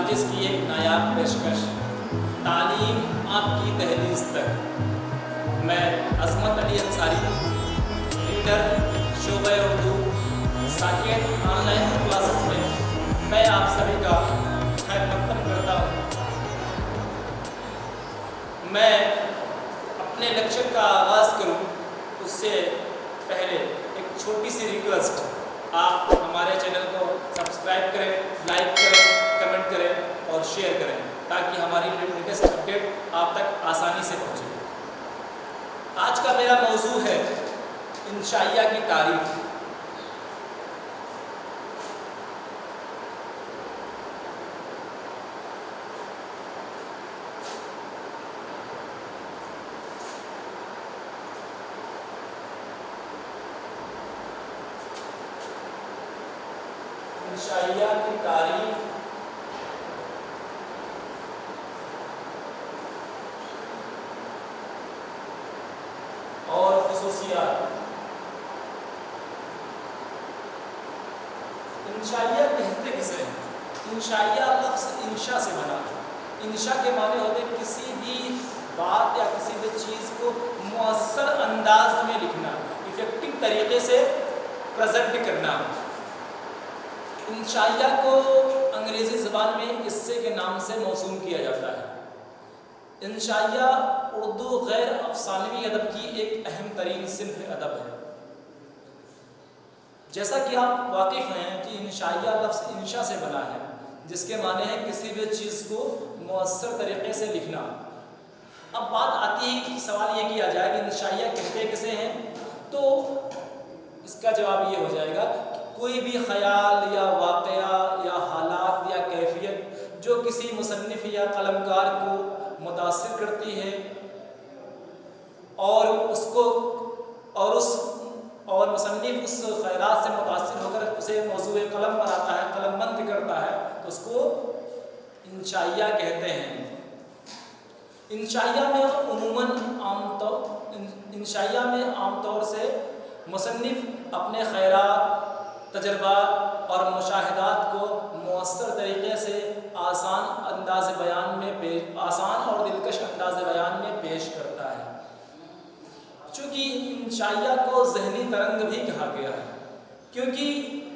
ناجز کی ایک نایاب پیشکش، تعلیم آپ کی دہلیز تک۔ میں عظمت علی انصاری، ریڈر شعبہ Urdu Saket on line classes میں آپ سبھی کا خیر مقدم کرتا ہوں۔ میں اپنے لیکچر کا آغاز کروں اس سے پہلے ایک چھوٹی سی ریکویسٹ، آپ ہمارے چینل کو سبسکرائب کریں، لائک کریں، کمنٹ کریں اور شیئر کریں تاکہ ہماری لیٹسٹ اپڈیٹ آپ تک آسانی سے پہنچے۔ آج کا میرا موضوع ہے انشائیہ کی تعریف۔ انشائیہ کی تعریف اور خصوصیات۔ انشائیہ کہتے کسے ہیں؟ انشائیہ لفظ انشاء سے بنا ہے۔ انشاء کے معنی ہوتے ہیں کسی بھی بات یا کسی بھی چیز کو مؤثر انداز میں لکھنا، افیکٹو طریقے سے پریزنٹ کرنا۔ انشائیہ کو انگریزی زبان میں قصے کے نام سے موسوم کیا جاتا ہے۔ انشائیہ اردو غیر افسانوی ادب کی ایک اہم ترین صنف ادب ہے۔ جیسا کہ آپ واقف ہیں کہ انشائیہ لفظ انشاء سے بنا ہے، جس کے معنی ہے کسی بھی چیز کو مؤثر طریقے سے لکھنا۔ اب بات آتی ہے کہ سوال یہ کیا جائے کہ انشائیہ کہتے کسے ہیں، تو اس کا جواب یہ ہو جائے گا کہ کوئی بھی خیال یا واقعہ یا حالات یا کیفیت جو کسی مصنف یا قلمکار کو متاثر کرتی ہے اور مصنف اس خیالات سے متاثر ہو کر اسے موضوع قلم بناتا ہے، قلم بند کرتا ہے، تو اس کو انشائیہ کہتے ہیں۔ انشائیہ میں عام طور سے مصنف اپنے خیالات، تجربات اور مشاہدات کو مؤثر طریقے سے آسان اور دلکش انداز بیان میں پیش کرتا ہے۔ چونکہ انشائیہ کو ذہنی ترنگ بھی کہا گیا ہے، کیونکہ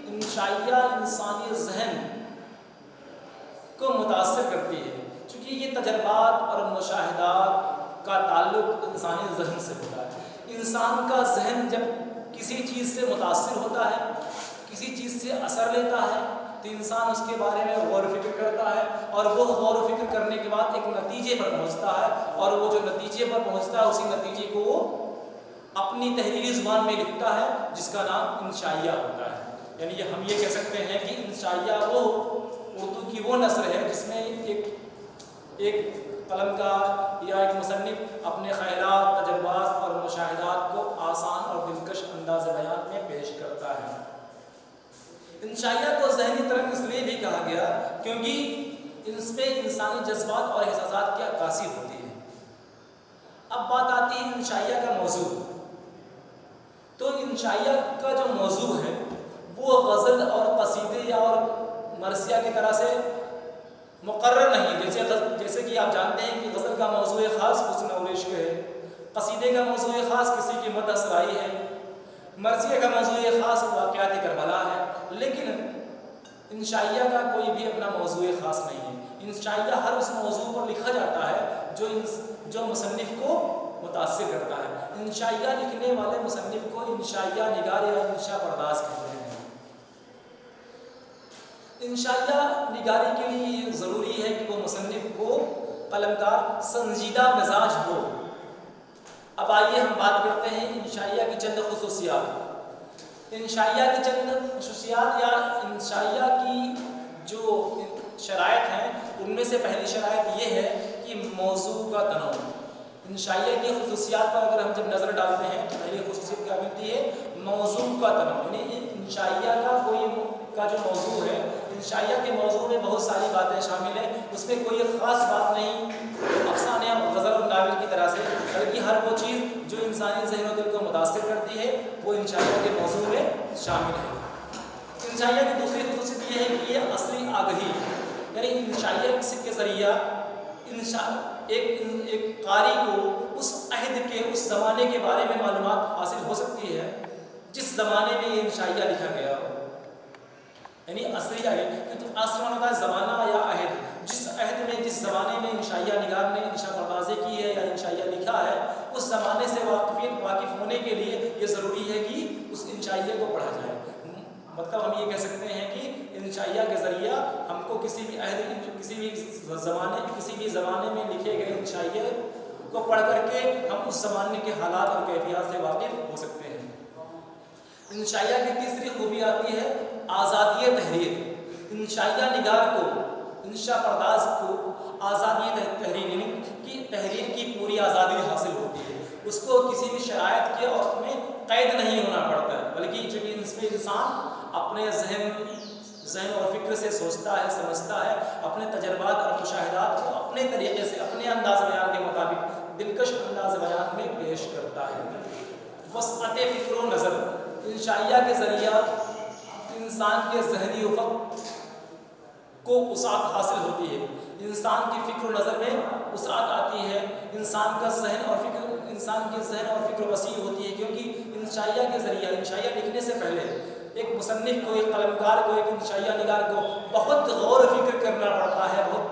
انشائیہ انسانی ذہن کو متاثر کرتی ہے، چونکہ یہ تجربات اور مشاہدات کا تعلق انسانی ذہن سے ہوتا ہے۔ انسان کا ذہن جب کسی چیز سے متاثر ہوتا ہے، کسی چیز سے اثر لیتا ہے، تو انسان اس کے بارے میں غور و فکر کرتا ہے، اور وہ غور و فکر کرنے کے بعد ایک نتیجے پر پہنچتا ہے، اور وہ جو نتیجے پر پہنچتا ہے اسی نتیجے کو وہ اپنی تحریری زبان میں لکھتا ہے، جس کا نام انشائیہ ہوتا ہے۔ یعنی ہم یہ کہہ سکتے ہیں کہ انشائیہ وہ اردو کی وہ نثر ہے جس میں ایک قلمکار یا ایک مصنف اپنے خیالات، تجربات اور مشاہدات کو آسان اور دلکش انداز بیان میں پیش کرتا ہے۔ انشائیہ کو ذہنی ترنگ اس لیے بھی کہا گیا کیونکہ اس میں انسانی جذبات اور احساسات کی عکاسی ہوتی ہے۔ اب بات آتی ہے انشائیہ کا موضوع۔ تو انشائیہ کا جو موضوع ہے وہ غزل اور قصیدے یا اور مرثیہ کی طرح سے مقرر نہیں، جیسے کہ آپ جانتے ہیں کہ غزل کا موضوع خاص حسن اور عشق ہے، قصیدے کا موضوع خاص کسی کی مدح سرائی ہے، مرثیہ کا موضوع خاص واقعات کربلا ہے، لیکن انشائیہ کا کوئی بھی اپنا موضوع خاص نہیں ہے۔ انشائیہ ہر اس موضوع پر لکھا جاتا ہے جو مصنف کو متاثر کرتا ہے۔ انشائیہ لکھنے والے مصنف کو انشائیہ نگار یا انشاء پرداز کہتے ہیں۔ انشائیہ نگاری کے لیے یہ ضروری ہے کہ وہ مصنف کو قلمکار سنجیدہ مزاج ہو۔ اب آئیے ہم بات کرتے ہیں انشائیہ کی چند خصوصیات۔ انشائیہ کی چند خصوصیات یا انشائیہ کی جو شرائط ہیں ان میں سے پہلی شرائط یہ ہے کہ موضوع کا تنوع۔ انشائیہ کی خصوصیات پر اگر ہم جب نظر ڈالتے ہیں تو پہلی خصوصیت کیا ملتی ہے؟ موضوع کا تنوع۔ یعنی انشائیہ کا جو موضوع ہے، انشائیہ کے موضوع میں بہت ساری باتیں شامل ہیں، اس میں کوئی خاص بات نہیں افسانے اور غزل اور ناول کی طرح سے، بلکہ ہر وہ چیز جو انسانی ذہن و دل کو متاثر کرتی ہے وہ انشائیہ کے موضوع میں شامل ہے۔ انشائیہ کی دوسری خصوصیت یہ ہے کہ یہ عصری آگہی یعنی انشائیہ کے ذریعہ ایک قاری کو اس عہد کے، اس زمانے کے بارے میں معلومات حاصل ہو سکتی ہے جس زمانے میں یہ انشائیہ لکھا گیا ہو، یعنی عصری عہد، عصر ہوتا ہے زمانہ یا عہد، جس عہد میں، جس زمانے میں انشائیہ نگار نے انشاء پردازی کی ہے یا انشائیہ لکھا ہے، اس زمانے سے واقف ہونے کے لیے یہ ضروری ہے کہ اس انشائیہ کو پڑھا جائے۔ مطلب ہم یہ کہہ سکتے ہیں کہ انشائیہ کے ذریعہ ہم کو کسی بھی عہد، کسی بھی زمانے میں لکھے گئے انشائیہ کو پڑھ کر کے ہم اس زمانے کے حالات اور کیفیات سے واقف ہو سکتے ہیں۔ انشائیہ کی تیسری خوبی آتی ہے آزادی تحریر۔ انشائیہ نگار کو، انشاء پرداز کو آزادی تحریر، یعنی کہ تحریر کی پوری آزادی حاصل ہوتی ہے، اس کو کسی بھی شرائط کے اور میں قید نہیں ہونا پڑتا ہے، بلکہ چونکہ اس میں انسان اپنے ذہن اور فکر سے سوچتا ہے، سمجھتا ہے، اپنے تجربات اور مشاہدات کو اپنے طریقے سے، اپنے انداز بیان کے مطابق دلکش انداز بیان میں پیش کرتا ہے۔ وسعت فکر و نظر۔ انشائیہ کے ذریعہ انسان کے ذہنی افق کو وسعت حاصل ہوتی ہے، انسان کی فکر و نظر میں وسعت آتی ہے، انسان کی ذہن اور فکر وسیع ہوتی ہے، کیونکہ انشائیہ کے ذریعہ، انشائیہ لکھنے سے پہلے ایک مصنف کو، ایک قلمکار کو، ایک انشائیہ نگار کو بہت غور و فکر کرنا پڑتا ہے، بہت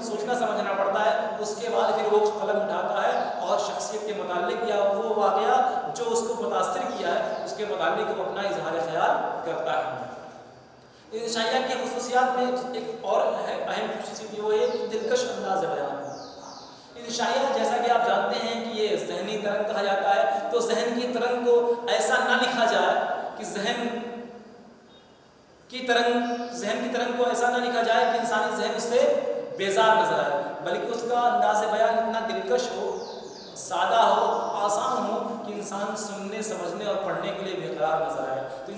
سوچنا سمجھنا پڑتا ہے، اس کے بعد پھر وہ قلم اٹھاتا ہے اور شخصیت کے متعلق یا وہ واقعہ جو اس کو متاثر کیا ہے اس کے متعلق وہ اپنا اظہار خیال کرتا ہے۔ انشائیہ کی خصوصیات میں ایک اور اہم خصوصیت وہ ہے دلکش انداز بیان۔ انشائیہ جیسا کہ آپ جانتے ہیں کہ یہ ذہنی ترنگ کہا جاتا ہے، تو ذہن کی ترنگ کو ایسا نہ لکھا جائے کہ ذہن کی ترنگ کو ایسا نہ لکھا جائے کہ انسانی ذہن اس سے بیزار نظر آئے، بلکہ اس کا انداز بیان اتنا دلکش ہو، سادہ ہو، آسان ہو کہ انسان سننے، سمجھنے اور پڑھنے کے لیے بےقرار نظر آئے۔ تو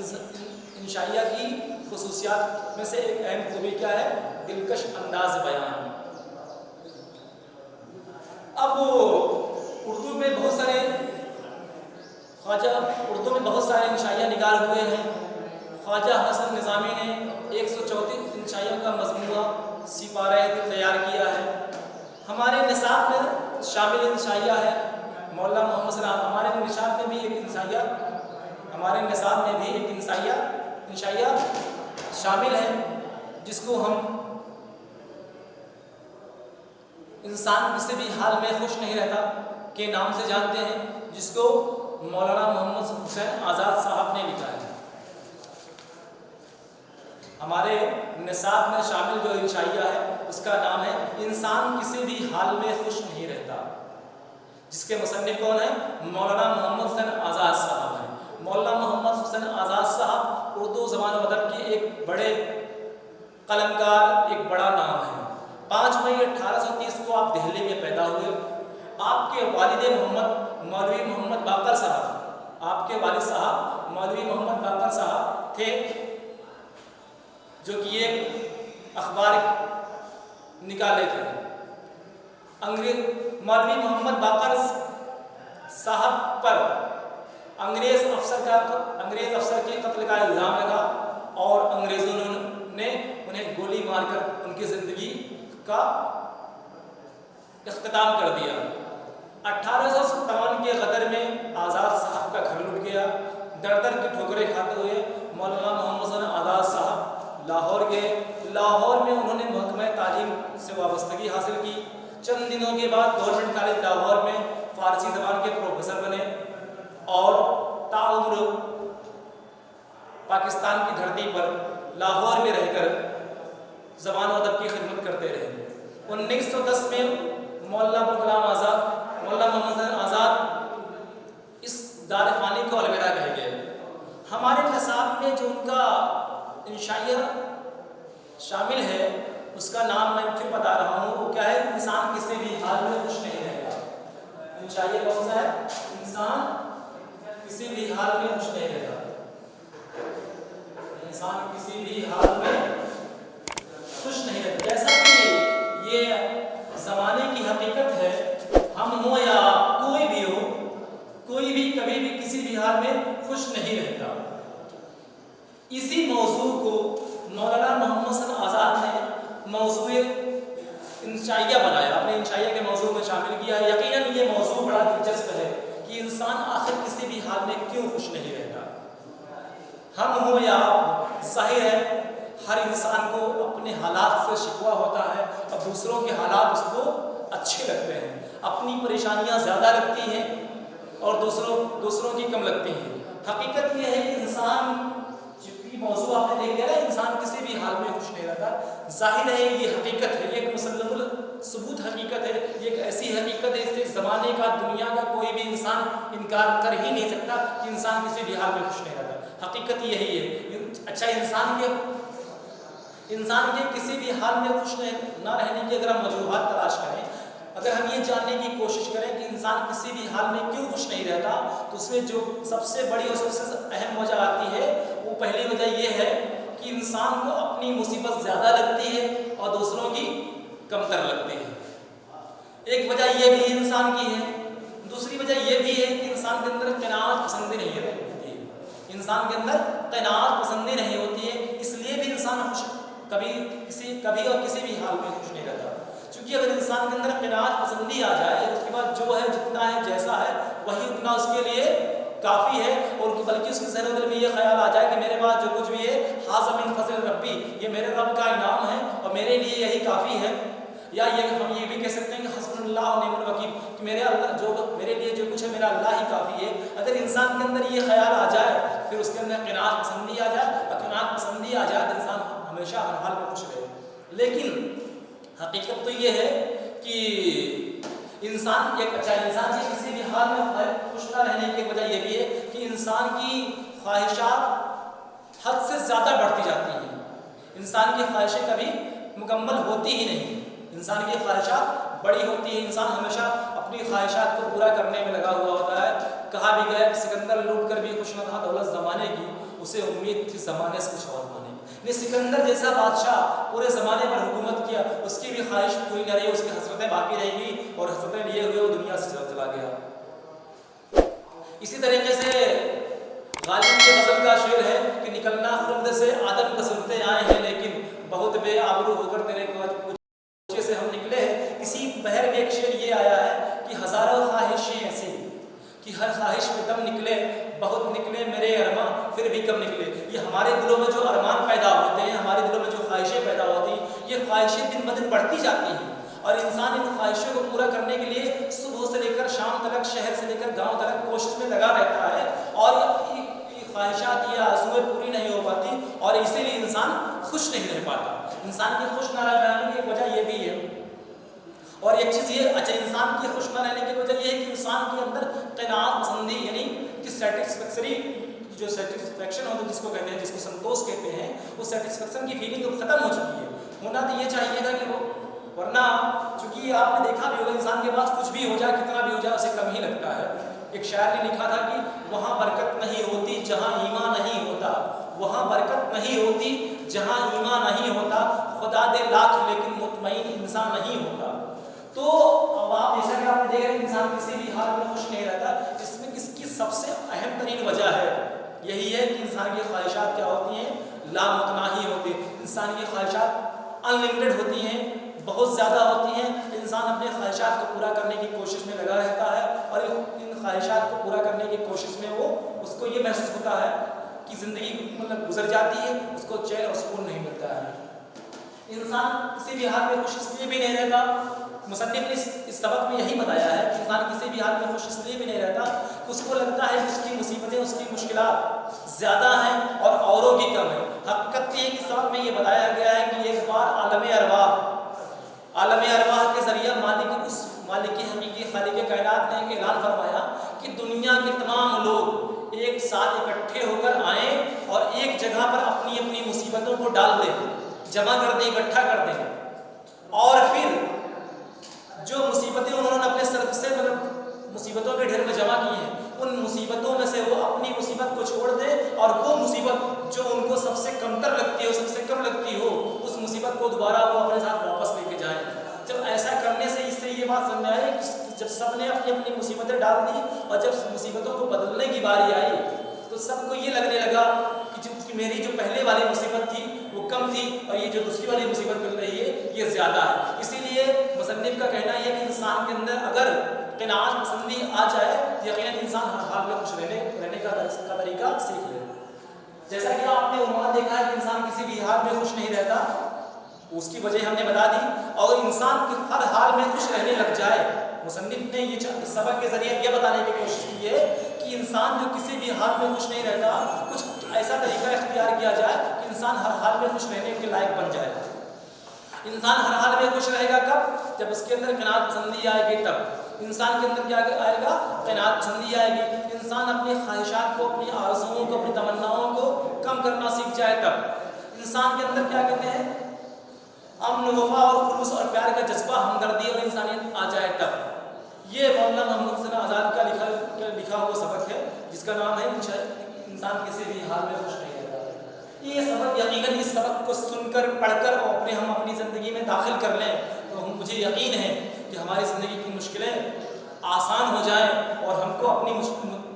انشائیہ کی خصوصیات میں سے ایک اہم خوبی کیا ہے؟ دلکش انداز بیان۔ اب اردو میں بہت سارے انشائیہ نگار ہوئے ہیں۔ خواجہ حسن نظامی نے 134 انشائیوں کا مجموعہ سپارہ تیار کیا ہے۔ ہمارے نصاب میں شامل انشائیہ ہے مولانا محمد سلام۔ ہمارے نصاب میں بھی ایک انشائیہ شامل ہے، جس کو ہم انسان کسی بھی حال میں خوش نہیں رہتا کے نام سے جانتے ہیں، جس کو مولانا محمد حسین آزاد صاحب نے لکھا ہے۔ ہمارے نصاب میں شامل جو انشائیہ ہے اس کا نام ہے انسان کسی بھی حال میں خوش نہیں رہتا، جس کے مصنف کون ہیں؟ مولانا محمد حسین آزاد صاحب ہیں۔ مولانا محمد حسین آزاد صاحب اردو زبان و ادب کے ایک بڑے قلمکار، ایک بڑا نام ہے۔ 5 مئی 1830 کو آپ دہلی میں پیدا ہوئے۔ آپ کے والد مولوی محمد باقر صاحب، آپ کے والد صاحب مولوی محمد باقر صاحب تھے، جو کہ ایک اخبار نکالے تھے۔ مولوی محمد باقر صاحب پر انگریز افسر کے قتل کا الزام لگا اور انگریزوں نے انہیں گولی مار کر ان کی زندگی کا اختتام کر دیا۔ 1857 کے غدر میں آزاد صاحب کا گھر لٹ گیا۔ در در کی ٹھوکریں کھاتے ہوئے مولانا محمد حسین آزاد صاحب لاہور گئے۔ لاہور میں انہوں نے محکمہ تعلیم سے وابستگی حاصل کی۔ چند دنوں کے بعد گورنمنٹ کالج لاہور میں فارسی زبان کے پروفیسر بنے اور تاعمر پاکستان کی دھرتی پر لاہور میں رہ کر زبان و ادب کی خدمت کرتے رہے۔ 1910 میں مولانا محمد حسین آزاد اس دار فانی کو الوداع کہہ گئے۔ ہمارے نصاب میں جو ان کا انشائیہ شامل ہے اس کا نام میں پھر بتا رہا ہوں، وہ کیا ہے؟ انسان کسی بھی حال میں خوش نہیں رہے گا۔ انشائیہ کون سا ہے؟ انسان کسی بھی حال میں خوش نہیں رہتا۔ انسان کسی بھی حال میں خوش نہیں رہتا، جیسا کہ یہ زمانے کی حقیقت ہے، ہم ہوں یا کوئی بھی ہو، کوئی بھی کبھی بھی کسی بھی حال میں خوش نہیں رہتا۔ اسی موضوع کو مولانا محمد حسین آزاد نے ہم ہوں یا آپ ہوں، ظاہر ہے ہر انسان کو اپنے حالات سے شکوہ ہوتا ہے اور دوسروں کے حالات اس کو اچھے لگتے ہیں، اپنی پریشانیاں زیادہ لگتی ہیں اور دوسروں کی کم لگتی ہیں۔ حقیقت یہ ہے کہ انسان، جبکہ موضوع آپ نے دیکھ لیا نا، انسان کسی بھی حال میں خوش نہیں رہتا، ظاہر ہے یہ حقیقت ہے، یہ ایک مسلم الثبوت حقیقت ہے، یہ ایک ایسی حقیقت ہے اس زمانے کا، دنیا کا کوئی بھی انسان انکار کر ہی نہیں سکتا کہ انسان کسی بھی حال میں خوش نہیں رہتا۔ حقیقت یہی ہے۔ اچھا، انسان کے کسی بھی حال میں خوش نہ رہنے کی اگر ہم وجوہات تلاش کریں، اگر ہم یہ جاننے کی کوشش کریں کہ انسان کسی بھی حال میں کیوں خوش نہیں رہتا، تو اس میں جو سب سے بڑی اور سب سے اہم وجہ آتی ہے، وہ پہلی وجہ یہ ہے کہ انسان کو اپنی مصیبت زیادہ لگتی ہے اور دوسروں کی کمتر لگتی ہے۔ ایک وجہ یہ بھی انسان کی ہے۔ دوسری وجہ یہ بھی ہے کہ انسان کے اندر قناعت پسندی نہیں ہوتی ہے، انسان کے اندر قناعت پسندی نہیں ہوتی ہے، اس لیے بھی انسان کبھی اور کسی بھی حال میں خوش نہیں رہتا۔ چونکہ اگر انسان کے اندر قناعت پسندی آ جائے، اس کے بعد جو ہے، جتنا ہے، جیسا ہے، وہی اتنا اس کے لیے کافی ہے، اور بلکہ اس کے ذہن و دل میں یہ خیال آ جائے کہ میرے پاس جو کچھ بھی ہے، ھذا من فضل ربی، یہ میرے رب کا انعام ہے اور میرے لیے یہی کافی ہے۔ یا ہم یہ بھی کہہ سکتے ہیں کہ حسبنا اللہ و نعم الوکیل، کہ میرے لیے جو کچھ ہے میرا اللہ ہی کافی ہے۔ اگر انسان کے اندر یہ خیال آ جائے، پھر اس کے اندر قناعت پسندی آ جائے، اور قناعت پسندی آ جائے تو انسان ہمیشہ ہر حال میں خوش رہے۔ لیکن حقیقت تو یہ ہے کہ انسان کی کسی بھی حال میں خوش نہ رہنے کی وجہ یہ بھی ہے کہ انسان کی خواہشات حد سے زیادہ بڑھتی جاتی ہیں۔ انسان کی خواہشیں کبھی مکمل ہوتی ہی نہیں، انسان کی خواہشات بڑی ہوتی ہیں، انسان ہمیشہ اپنی خواہشات کو پورا کرنے میں لگا ہوا ہوتا ہے۔ کہا بھی گیا کہ سکندر لوٹ کر بھی خوش نہ تھا دولت زمانے کی، اسے امید تھی زمانے سے کچھ اور پانے کی۔ سکندر جیسا بادشاہ پورے زمانے پر حکومت کیا، اس کی بھی خواہش پوری نہ رہی، اس کی حسرتیں باقی رہ گئی اور حسرتیں لیے ہوئے وہ دنیا سے چلا گیا۔ اسی طریقے سے غالب کی غزل کا شعر ہے کہ نکلنا خلد سے آدم کا سنتے آئے ہیں، لیکن بہت بے آبرو ہو کر تیرے کوچے سے ہم نکلے ہیں۔ اسی بہر میں ایک شعر یہ آیا ہے کہ ہزاروں خواہشیں ایسی کہ ہر خواہش میں دم نکلے، بہت نکلے میرے ارماں پھر بھی کم نکلے۔ یہ ہمارے دلوں میں جو ارمان پیدا ہوتے ہیں، ہمارے دلوں میں جو خواہشیں پیدا ہوتی ہیں، یہ خواہشیں دن بدن بڑھتی جاتی ہیں، اور انسان ان خواہشوں کو پورا کرنے کے لیے صبح سے لے کر شام تک، شہر سے لے کر گاؤں تک کوشش میں لگا رہتا ہے، اور یہ خواہشات یا آرزوئیں پوری نہیں ہو پاتی، اور اسی لیے انسان خوش نہیں رہ پاتا۔ انسان کی خوش نہ رہنے کی وجہ یہ بھی ہے، اور ایک چیز یہ، اچھا، انسان کی خوش نہ رہنے کی وجہ یہ ہے کہ انسان کے اندر قناعت پسندی، یعنی کہ جو سیٹسفیکشن ہوتا ہے، جس کو کہتے ہیں، جس کو سنتوش کہتے ہیں، وہ سیٹسفیکشن کی فیلنگ اب ختم ہو چکی ہے۔ ہونا تو یہ چاہیے تھا کہ وہ، ورنہ چونکہ آپ نے دیکھا بھی ہوگا انسان کے پاس کچھ بھی ہو جائے، کتنا بھی ہو جائے، اسے کم ہی لگتا ہے۔ ایک شاعر نے لکھا تھا کہ وہاں برکت نہیں ہوتی جہاں ایمان نہیں ہوتا، وہاں برکت نہیں ہوتی جہاں ایمان نہیں ہوتا، خدا دے لاکھ لیکن مطمئن انسان نہیں ہوتا۔ تو اب آپ جیسا کہ آپ نے دیکھا کہ انسان کسی بھی حال میں خوش نہیں رہتا، اس میں اس کی سب سے اہم ترین وجہ ہے یہی ہے کہ انسان کی خواہشات کیا ہوتی ہیں، لامتناہی ہوتی ہیں۔ انسان کی خواہشات انلمیٹڈ ہوتی ہیں، بہت زیادہ ہوتی ہیں۔ انسان اپنے خواہشات کو پورا کرنے کی کوشش میں لگا رہتا ہے، اور ان خواہشات کو پورا کرنے کی کوشش میں وہ، اس کو یہ محسوس ہوتا ہے کہ زندگی گزر جاتی ہے، اس کو چین اور سکون نہیں ملتا ہے۔ انسان کسی بھی حال میں خوش اس لیے بھی نہیں رہتا، مصنف نے اس سبق میں یہی بتایا ہے کہ انسان کسی بھی حال میں خوش اس لیے بھی نہیں رہتا کہ اس کو لگتا ہے کہ اس کی مصیبتیں، اس کی مشکلات زیادہ ہیں اور اوروں کی کم ہیں۔ حقیقت یہ ہے کہ سبق میں یہ بتایا گیا ہے کہ ایک بار عالم ارواح کے ذریعہ مالک حقیقی خالق کائنات نے ایک اعلان فرمایا کہ دنیا کے تمام لوگ ایک ساتھ اکٹھے ہو کر آئیں اور ایک جگہ پر اپنی اپنی مصیبتوں کو ڈال دیں، جمع کر دیں، اکٹھا کر دیں، اور پھر جو مصیبتیں انہوں نے اپنے سر سے مصیبتوں کے ڈھیر میں جمع کی ہیں، ان مصیبتوں میں سے وہ اپنی مصیبت کو چھوڑ دیں، اور وہ مصیبت جو ان کو سب سے کمتر لگتی ہو، سب سے کم لگتی ہو، اس مصیبت کو دوبارہ وہ اپنے ساتھ واپس لے کے جائیں۔ جب ایسا کرنے سے اس سے یہ بات سمجھ آئی کہ جب سب نے اپنی اپنی مصیبتیں ڈال دی اور جب مصیبتوں کو بدلنے کی باری آئی تو سب کو یہ لگنے لگا کہ میری جو پہلے والی مصیبت تھی وہ کم تھی، اور یہ جو دوسری والی مصیبت مل رہی ہے یہ زیادہ ہے۔ اسی لیے مصنف کا کہنا یہ ہے کہ انسان کے اندر اگر قناعت پسندی آ جائے تو یقیناً انسان ہر حال میں خوش رہنے کا طریقہ سیکھ لے۔ جیسا کہ آپ نے عنوان دیکھا ہے کہ انسان کسی بھی حال میں خوش نہیں رہتا، اس کی وجہ ہم نے بتا دی، اور انسان ہر حال میں خوش رہنے لگ جائے۔ مصنف نے یہ سبق کے ذریعے یہ بتانے کی کوشش کی ہے کہ انسان جو کسی بھی حال میں خوش نہیں رہتا، کچھ ایسا طریقہ اختیار کیا جائے کہ انسان ہر حال میں خوش رہنے کے لائق بن جائے۔ انسان ہر حال میں خوش رہے گا کب؟ جب اس کے اندر قناعت پسندی آئے گی، تب انسان کے اندر کیا آئے گا؟ قناعت پسندی آئے گی۔ انسان اپنی خواہشات کو، اپنی آرزوؤں کو، اپنی تمناؤں کو کم کرنا سیکھ جائے، تب انسان کے اندر کیا کہتے ہیں؟ امن، وفا اور خلوص اور پیار کا جذبہ، ہمدردی اور انسانیت آ جائے، تب۔ یہ مولانا محمد حسین آزاد کا لکھا ہوا سبق ہے، جس کا نام ہے انسان کسی بھی حال میں خوش نہیں رہتا۔ یہ سبق یقیناً اس سبق کو سن کر، پڑھ کر اور ہم اپنی زندگی میں داخل کر لیں تو مجھے یقین ہے کہ ہماری زندگی کی مشکلیں آسان ہو جائیں، اور ہم کو اپنی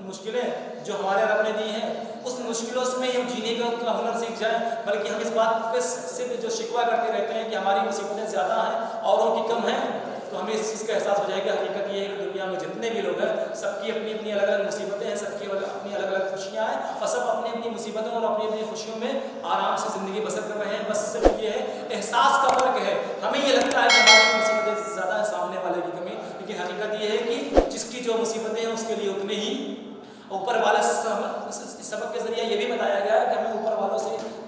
مشکلیں جو ہمارے رب نے دی ہیں اس مشکلوں میں ہم جینے کا ہنر سیکھ جائیں، بلکہ ہم اس بات پہ صرف جو شکوہ کرتے رہتے ہیں کہ ہماری مصیبتیں زیادہ ہیں اوروں کی کم ہیں، تو ہمیں اس چیز کا احساس ہو جائے کہ حقیقت یہ ہے کہ دنیا میں جتنے بھی لوگ ہیں سب کی اپنی اپنی الگ الگ مصیبتیں ہیں، سب کی اپنی الگ الگ خوشیاں ہیں، اور سب اپنی اپنی مصیبتوں اور اپنی اپنی خوشیوں میں آرام سے زندگی بسر کر رہے ہیں۔ بس صرف یہ ہے احساس کا فرق ہے، ہمیں یہ لگتا ہے کہ ہماری مصیبتیں زیادہ ہیں سامنے والے کی کمی، لیکن حقیقت یہ ہے کہ جس کی جو مصیبتیں ہیں اس کے لیے اتنے ہی اوپر والے سبق کے ذریعے یہ بھی بتایا گیا ہے کہ ہمیں اوپر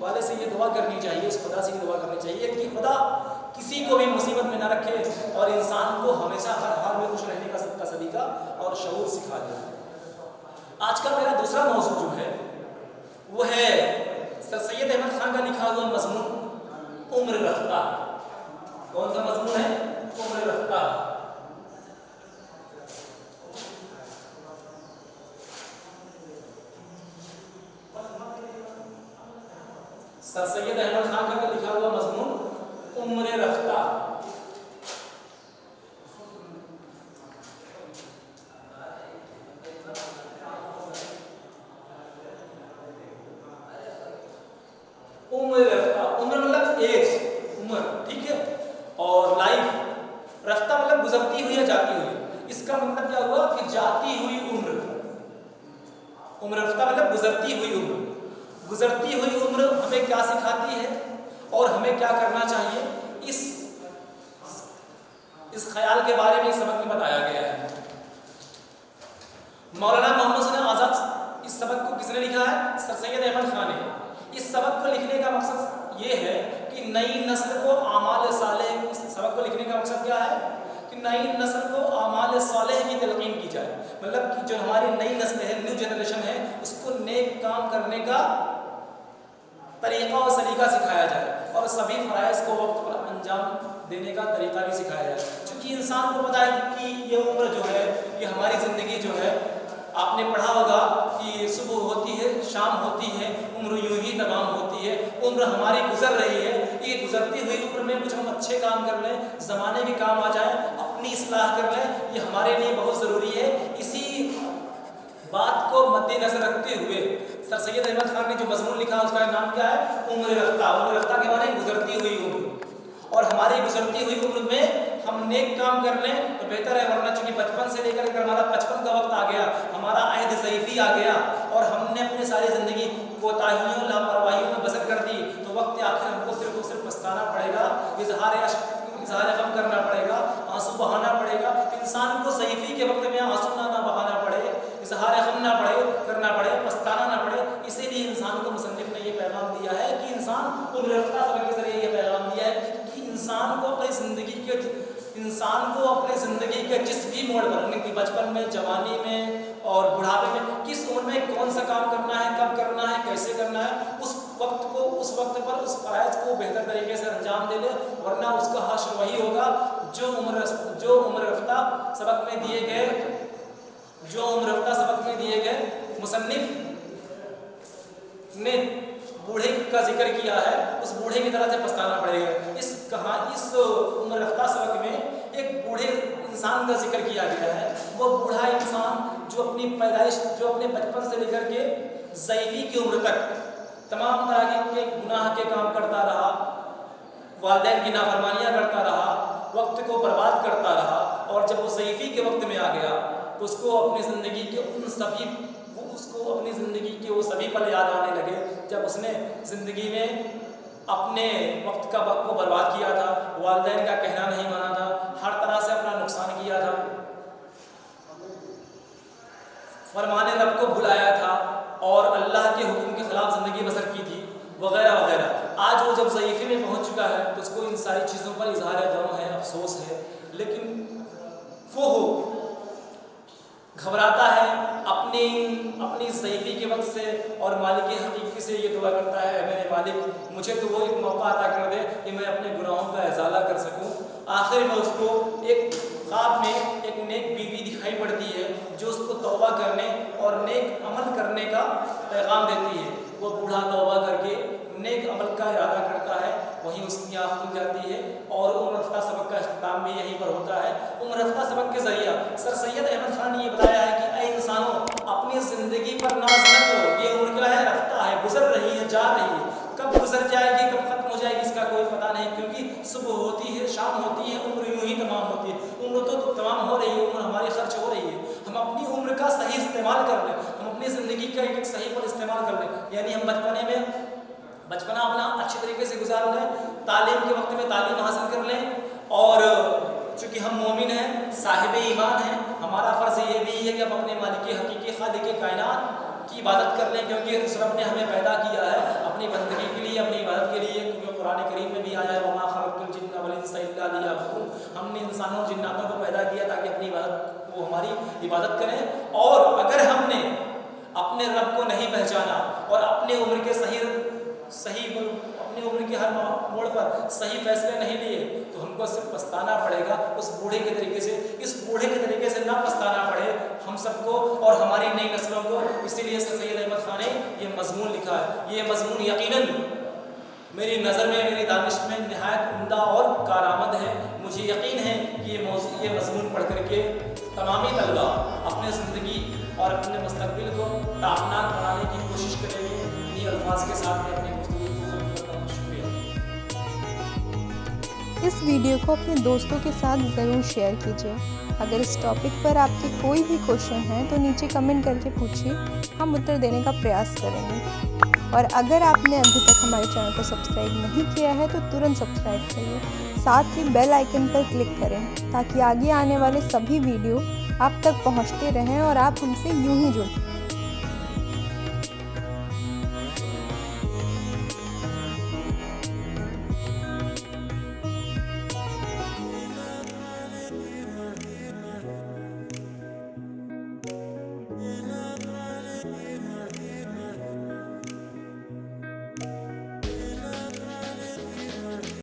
والے سے یہ دعا کرنی چاہیے، اس خدا سے یہ دعا کرنی چاہیے کہ خدا کسی کو بھی مصیبت میں نہ رکھے اور انسان کو ہمیشہ ہر حال میں خوش رہنے کا سلیقہ اور شعور سکھا دے۔ آج کا میرا دوسرا موضوع جو ہے وہ ہے سر سید احمد خان کا لکھا ہوا مضمون عمر رفتہ۔ کون سا مضمون ہے؟ عمر رفتہ۔ سر سید احمد خان کا لکھا ہوا مضمون عمر رفتہ۔ عمر رفتہ، عمر مطلب ایج، عمر، ٹھیک ہے، اور لائف، رفتہ مطلب گزرتی ہوئی یا جاتی ہوئی۔ اس کا مطلب کیا ہوا کہ جاتی ہوئی عمر، عمر رفتہ مطلب گزرتی ہوئی عمر۔ گزرتی ہوئی عمر ہمیں کیا سکھاتی ہے اور ہمیں کیا کرنا چاہیے، اس خیال کے بارے میں اس سبق میں بتایا گیا ہے۔ مولانا محمد حسین آزاد، اس سبق کو کس نے لکھا ہے؟ سر سید احمد خان نے۔ اس سبق کو لکھنے کا مقصد یہ ہے کہ نئی نسل کو اعمال صالح، اس سبق کو لکھنے کا مقصد کیا ہے کہ نئی نسل کو اعمال صالح کی تلقین کی جائے، مطلب کہ جو ہماری نئی نسل ہے، نیو جنریشن ہے، اس کو نیک کام کرنے کا طریقہ اور سلیقہ سکھایا جائے، اور سبھی فرائض کو وقت پر انجام دینے کا طریقہ بھی سکھایا جائے۔ چونکہ انسان کو پتہ ہے کہ یہ عمر جو ہے، یہ ہماری زندگی جو ہے، آپ نے پڑھا ہوگا کہ صبح ہوتی ہے، شام ہوتی ہے، عمر یوں ہی تمام ہوتی ہے، عمر ہماری گزر رہی ہے۔ یہ گزرتی ہوئی عمر میں کچھ ہم اچھے کام کر لیں، زمانے کے کام آ جائیں، اپنی اصلاح کر لیں، یہ ہمارے لیے بہت ضروری ہے۔ اسی بات کو مد نظر رکھتے ہوئے سر سید احمد خان نے جو مضمون لکھا اس کا نام کیا ہے؟ عمر رفتہ۔ عمر رفتہ کے معنی گزرتی ہوئی عمر، اور ہماری گزرتی ہوئی عمر میں ہم نیک کام کر لیں تو بہتر ہے، ورنہ چونکہ بچپن سے لے کر ہمارا بچپن کا وقت آ گیا، ہمارا عہد ضعیفی آ گیا اور ہم نے اپنی ساری زندگی کوتاہیوں، لاپرواہیوں میں بسر کر دی، تو وقت آخر ہم کو صرف اور صرف پچھتانا پڑے گا، اظہار غم کرنا پڑے گا، آنسو بہانا پڑے گا۔ انسان کو ضعیفی کے وقت میں آنسو نہ بہانا پڑے، اظہار غم نہ کرنا پڑے، پچھتانا نہ پڑے۔ اسی لیے انسان کو مصنف نے یہ پیغام دیا ہے کہ انسان عمر رفتہ سبق کے ذریعے یہ پیغام دیا ہے کہ انسان کو اپنی زندگی کے جس بھی موڑ پر، یعنی کہ بچپن میں، جوانی میں اور بڑھاپے میں، کس عمر میں کون سا کام کرنا ہے، کب کرنا ہے، کیسے کرنا ہے، اس وقت پر اس فرائض کو بہتر طریقے سے انجام دے لے، ورنہ اس کا حشر وہی ہوگا جو عمر رفتہ سبق میں دیے گئے مصنف نے بوڑھے کا ذکر کیا ہے، اس بوڑھے کی طرح سے پچھتانا پڑے گا۔ اس عمر رفتہ سبق میں ایک بوڑھے انسان کا ذکر کیا گیا ہے۔ وہ بوڑھا انسان جو اپنی پیدائش، جو اپنے بچپن سے لے کر کے ضعیفی کی عمر تک تمام طرح کے گناہ کے کام کرتا رہا، والدین کی نافرمانیاں کرتا رہا، وقت کو برباد کرتا رہا، اور جب وہ ضعیفی کے وقت میں آ گیا تو اس کو اپنی زندگی کے وہ سبھی پل یاد آنے لگے جب اس نے زندگی میں اپنے وقت کو برباد کیا تھا، والدین کا کہنا نہیں مانا تھا، ہر طرح سے اپنا نقصان کیا تھا، فرمان رب کو بھلایا تھا اور اللہ کے حکم کے خلاف زندگی بسر کی تھی وغیرہ وغیرہ، آج وہ جب ضعیفی میں پہنچ چکا ہے تو اس کو ان ساری چیزوں پر اظہار غم ہے، افسوس ہے، لیکن وہ گھبراتا ہے اپنی ضعیفی کے وقت سے اور مالک حقیقی سے یہ دعا کرتا ہے، اے میرے مالک مجھے تو وہ ایک موقع عطا کر دے کہ میں اپنے گناہوں کا ازالہ کر سکوں۔ آخر میں اس کو ایک خواب میں ایک نیک بیوی دکھائی پڑتی ہے جو اس کو توبہ کرنے اور نیک عمل کرنے کا پیغام دیتی ہے۔ وہ بوڑھا توبہ کر کے نیک عمل کا ارادہ کرتا ہے، وہیں اس کی آنکھ کھل جاتی ہے اور عمر رفتہ سبق کا اختتام بھی یہیں پر ہوتا ہے۔ عمر رفتہ سبق کے ذریعہ سر سید احمد خان نے یہ بتایا ہے کہ اے انسانوں، اپنی زندگی پر ناز نہ کرو، یہ عمر کیا ہے، رفتہ ہے، گزر رہی ہے، جا رہی ہے، کب گزر جائے گی کب ختم ہو جائے گی اس کا کوئی پتہ نہیں، کیونکہ صبح ہوتی ہے شام ہوتی ہے، عمر یوں ہی تمام ہوتی ہے، عمر تو تمام ہو رہی ہے، عمر ہماری خرچ ہو رہی ہے، ہم اپنی عمر کا صحیح استعمال کر لیں، ہم اپنی زندگی کا ایک صحیح پر استعمال کر لیں، یعنی ہم بچپنا اپنا اچھی طریقے سے گزار لیں، تعلیم کے وقت میں تعلیم حاصل کر لیں، اور چونکہ ہم مومن ہیں، صاحب ایمان ہیں، ہمارا فرض یہ بھی ہے کہ ہم اپنے مالک حقیقی خالق کائنات کی عبادت کر لیں، کیونکہ اس رب نے ہمیں پیدا کیا ہے اپنی بندگی کے لیے، اپنی عبادت کے لیے، کیونکہ قرآن کریم میں بھی آیا ہے وَمَا خَلَقْتُ الْجِنَّ وَالْإِنسَ إِلَّا لِيَعْبُدُونِ، ہم نے انسانوں اور جناتوں کو پیدا کیا تاکہ اپنی عبادت وہ ہماری عبادت کریں، اور اگر ہم نے اپنے رب کو نہیں پہچانا اور اپنے عمر کے اپنی عمر کے ہر موڑ پر صحیح فیصلے نہیں لیے تو ہم کو صرف پچھتانا پڑے گا اس بوڑھے کے طریقے سے نہ پچھتانا پڑے ہم سب کو اور ہماری نئی نسلوں کو۔ اسی لیے سر سید احمد خان نے یہ مضمون لکھا ہے، یہ مضمون یقیناً میری نظر میں، میری دانش میں نہایت عمدہ اور کارآمد ہے۔ مجھے یقین ہے کہ یہ مضمون پڑھ کر کے تمامی طلبہ اپنے زندگی اور اپنے مستقبل کو تابناک بنانے کی کوشش کریں گے۔ انہی الفاظ کے ساتھ میں اپنی گفتگو کو ختم کرتا ہوں۔ شکریہ۔ اس ویڈیو کو اپنے دوستوں کے ساتھ ضرور شیئر کیجیے۔ اگر اس ٹاپک پر آپ کے کوئی بھی کوشچن ہیں تو نیچے کمنٹ کر کے پوچھیے، ہم اتر دینے کا پریاس کریں گے۔ اور اگر آپ نے ابھی تک ہمارے چینل کو سبسکرائب نہیں کیا ہے تو ترنت سبسکرائب کریے، ساتھ ہی بیل آئیکن پر کلک کریں تاکہ آگے آنے والے سبھی ویڈیو آپ تک پہنچتے رہیں اور آپ ہم سے یوں ہی جڑیں۔